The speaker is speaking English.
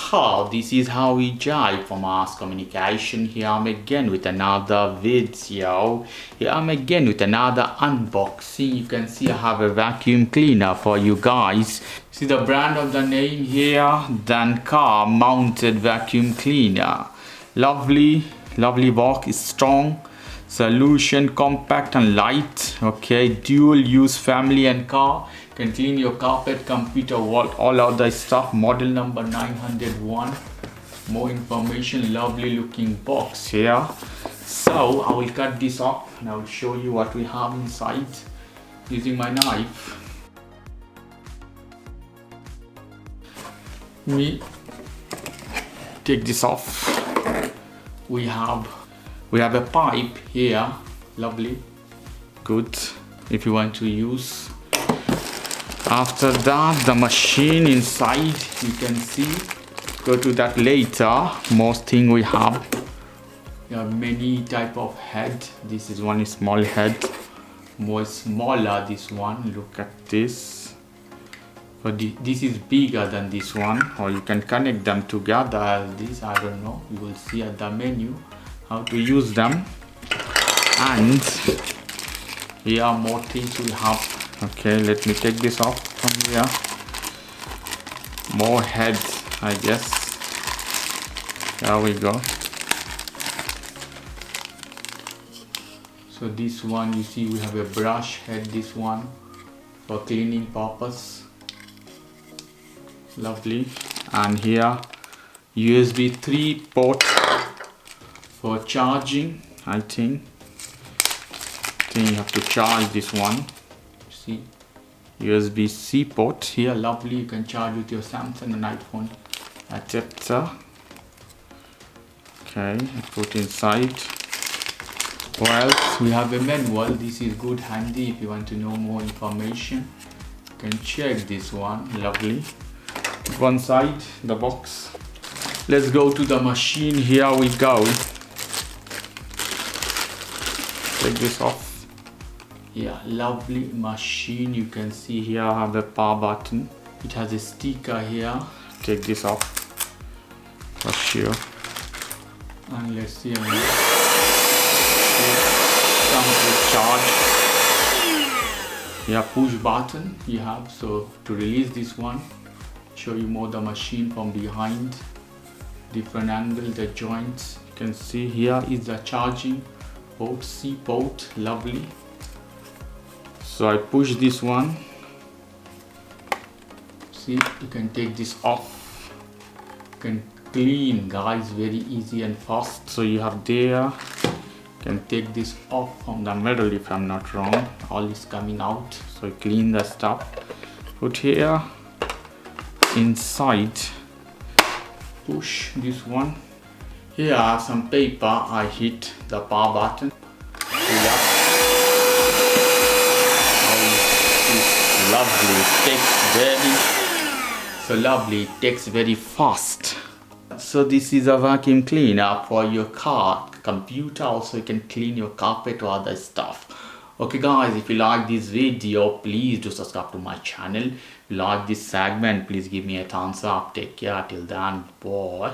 This is how we jive for mass communication. Here I'm again with another video. Here I'm again with another unboxing. You can see I have a vacuum cleaner for you guys. See the brand of the name here, Car mounted vacuum cleaner. Lovely box, is strong solution, compact and light. Okay, dual use family and car. Can clean your carpet, computer, wall, all other stuff. Model number 901. More information. Lovely looking box here. So I will cut this off and I will show you what we have inside using my knife. Me take this off. We have a pipe here. Lovely, good if you want to use. After that, the machine inside, you can see, go to that later. Most thing we have many type of head. This is one small head, more smaller this one. Look at this. So this is bigger than this one, or you can connect them together as this. I don't know, you will see at the menu how to use them. And here are more things we have. Okay, let me take this off from here. More heads, I guess. There we go. So this one, you see we have a brush head, this one for cleaning purpose. Lovely. And here USB 3 port for charging. I think you have to charge this one. See, USB-C port here. Lovely, you can charge with your Samsung and iPhone adapter. Okay, put inside. Well, we have a manual. This is good, handy if you want to know more information. You can check this one. Lovely. One side the box. Let's go to the machine. Here we go. Take this off. Yeah, lovely machine. You can see here I have a power button. It has a sticker here. Take this off for sure. And let's see. It comes with charge. Yeah, push button you have. So to release this one, show you more the machine from behind. Different angle, the joints. You can see here is the charging port, C port. Lovely. So I push this one. See, you can take this off. You can clean, guys, very easy and fast. So you have there. You can take this off from the middle if I'm not wrong. All is coming out. So you clean the stuff. Put here. Inside. Push this one. Here I have some paper. I hit the power button. Lovely, it takes very fast. So this is a vacuum cleaner for your car, computer. Also you can clean your carpet or other stuff. Okay guys, if you like this video, please do subscribe to my channel. If you like this segment, please give me a thumbs up. Take care till then, bye.